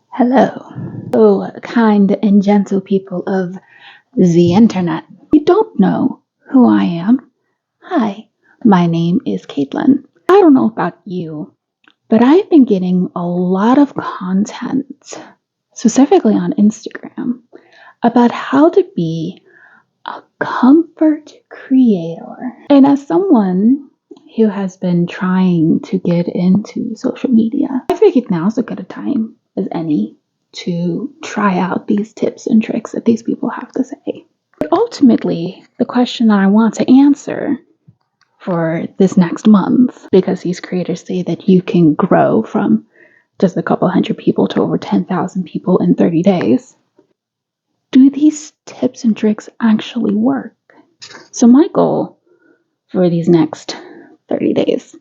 Hello, oh kind and gentle people of the internet. You don't know who I am. Hi, my name is Caitlin. I don't know about you, but I've been getting a lot of content, specifically on Instagram, about how to be a comfort creator. And as someone who has been trying to get into social media, I figured now's as good a time as any to try out these tips and tricks that these people have to say. But ultimately, the question that I want to answer for this next month, because these creators say that you can grow from just a couple hundred people to over 10,000 people in 30 days. Do these tips and tricks actually work? So my goal for these next 30 days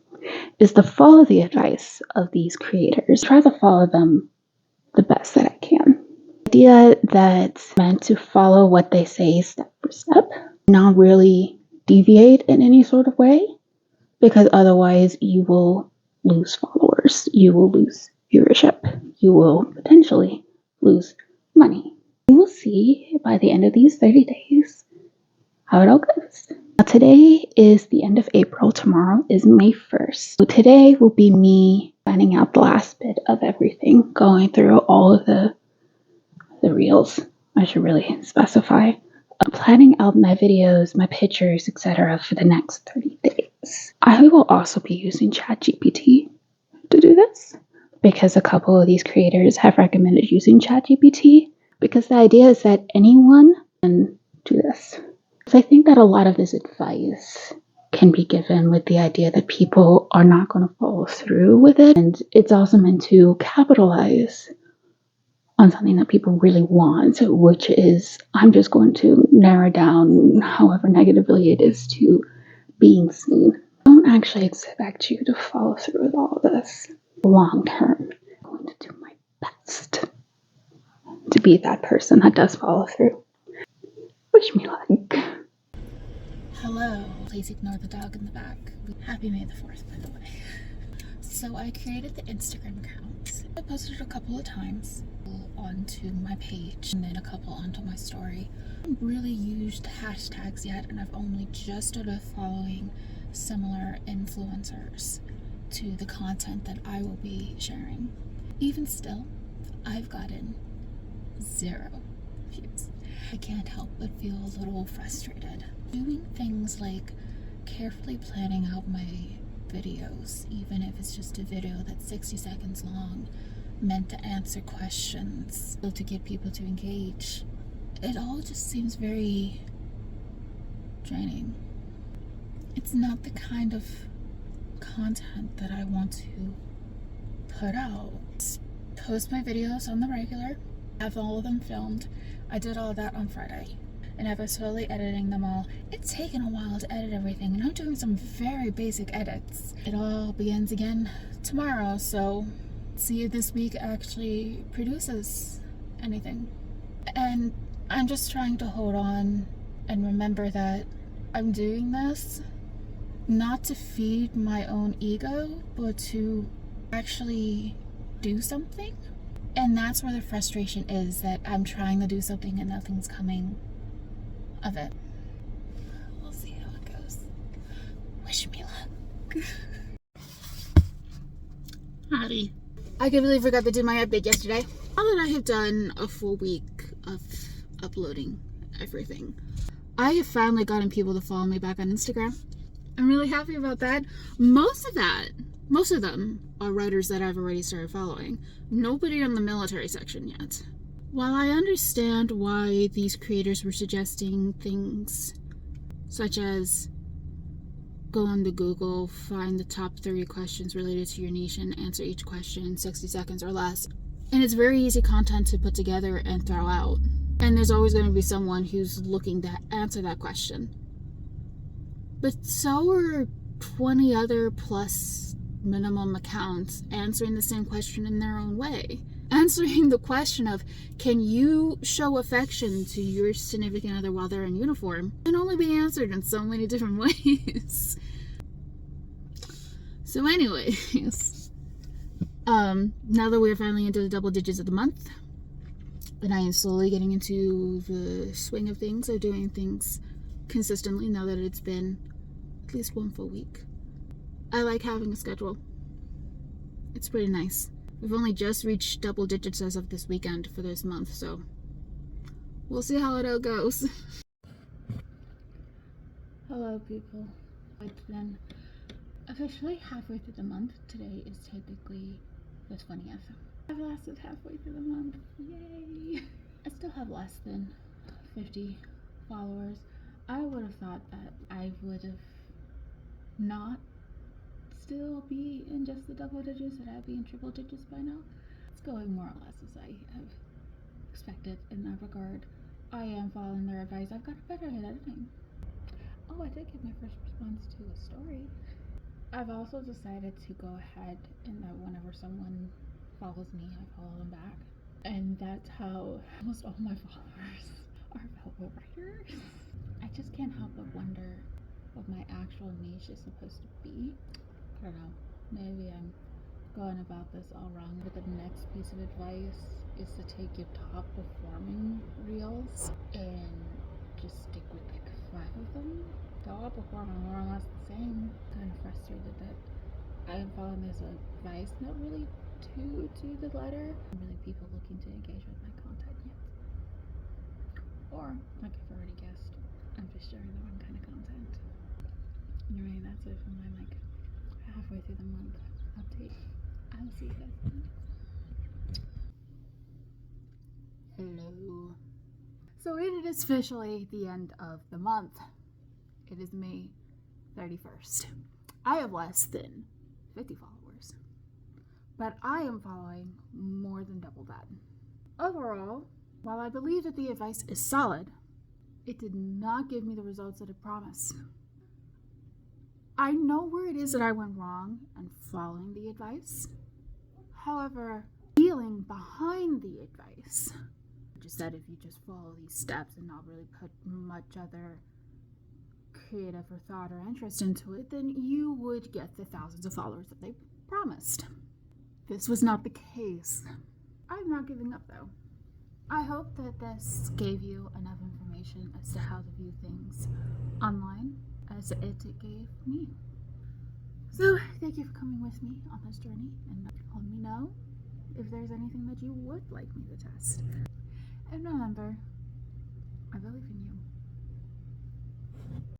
is to follow the advice of these creators, try to follow them the best that I can. The idea that's meant to follow what they say step for step, not really deviate in any sort of way, because otherwise you will lose followers, you will lose viewership, you will potentially lose money. We will see by the end of these 30 days how it all goes. Now, today is the end of April. Tomorrow is May 1st. So today will be me planning out the last bit of everything, going through all of the reels. I should really specify. Planning out my videos, my pictures, etc. for the next 30 days. I will also be using ChatGPT to do this, because a couple of these creators have recommended using ChatGPT, because the idea is that anyone can do this. So I think that a lot of this advice can be given with the idea that people are not going to follow through with it. And it's also meant to capitalize on something that people really want, which is, I'm just going to narrow down however negatively it is to being seen. I don't actually expect you to follow through with all of this long term. I'm going to do my best to be that person that does follow through. Wish me luck. Hello, please ignore the dog in the back. Happy May the 4th, by the way. So I created the Instagram account. I posted it a couple of times onto my page and then a couple onto my story. I haven't really used hashtags yet, and I've only just started following similar influencers to the content that I will be sharing. Even still, I've gotten 0 views. I can't help but feel a little frustrated. Doing things like carefully planning out my videos, even if it's just a video that's 60 seconds long, meant to answer questions, to get people to engage. It all just seems very draining. It's not the kind of content that I want to put out. Post my videos on the regular, have all of them filmed. I did all that on Friday, and I was slowly editing them all. It's taken a while to edit everything, and I'm doing some very basic edits. It all begins again tomorrow, so see if this week actually produces anything. And I'm just trying to hold on and remember that I'm doing this not to feed my own ego, but to actually do something. And that's where the frustration is, that I'm trying to do something and nothing's coming of it. We'll see how it goes. Wish me luck. Howdy. I completely forgot to do my update yesterday. Now that I have done a full week of uploading everything, I have finally gotten people to follow me back on Instagram. I'm really happy about that. Most of them are writers that I've already started following. Nobody on the military section yet. While I understand why these creators were suggesting things such as go onto Google, find the top 30 questions related to your niche and answer each question in 60 seconds or less. And it's very easy content to put together and throw out. And there's always going to be someone who's looking to answer that question. But so are 20 other plus minimum accounts answering the same question in their own way. Answering the question of, can you show affection to your significant other while they're in uniform, can only be answered in so many different ways. So anyways, Now that we're finally into the double digits of the month, and I am slowly getting into the swing of things, of doing things consistently now that it's been at least one full week. I like having a schedule. It's pretty nice. We've only just reached double digits as of this weekend for this month, so we'll see how it all goes. Hello, people. It's been officially halfway through the month. Today is technically the 20th. I've lasted halfway through the month. Yay! I still have less than 50 followers. I would have thought that I would have not still be in just the double digits, that I'd be in triple digits by now. It's going more or less as I have expected in that regard. I am following their advice. I've got better at editing. Oh, I did get my first response to a story. I've also decided to go ahead and that whenever someone follows me, I follow them back. And that's how almost all my followers are fellow writers. I just can't help but wonder what my actual niche is supposed to be. I don't know, maybe I'm going about this all wrong, but the next piece of advice is to take your top performing reels and just stick with like 5 of them. They're all performing more or less the same. Kind of frustrated that I am following this advice, not really to the letter. Really people looking to engage with my content yet. Or, like I've already guessed, I'm just sharing the wrong kind of content. Anyway, that's it for my halfway through the month update. I'll see you guys then. Hello. So it is officially the end of the month. It is May 31st. I have less than 50 followers, but I am following more than double that. Overall, while I believe that the advice is solid, it did not give me the results that it promised. I know where it is that I went wrong and following the advice. However, feeling behind the advice, just that if you just follow these steps and not really put much other creative or thought or interest into it, then you would get the thousands of followers that they promised. This was not the case. I'm not giving up though. I hope that this gave you enough information as to how to view things online as it gave me. So thank you for coming with me on this journey, and let me know if there's anything that you would like me to test. And remember, I believe in you.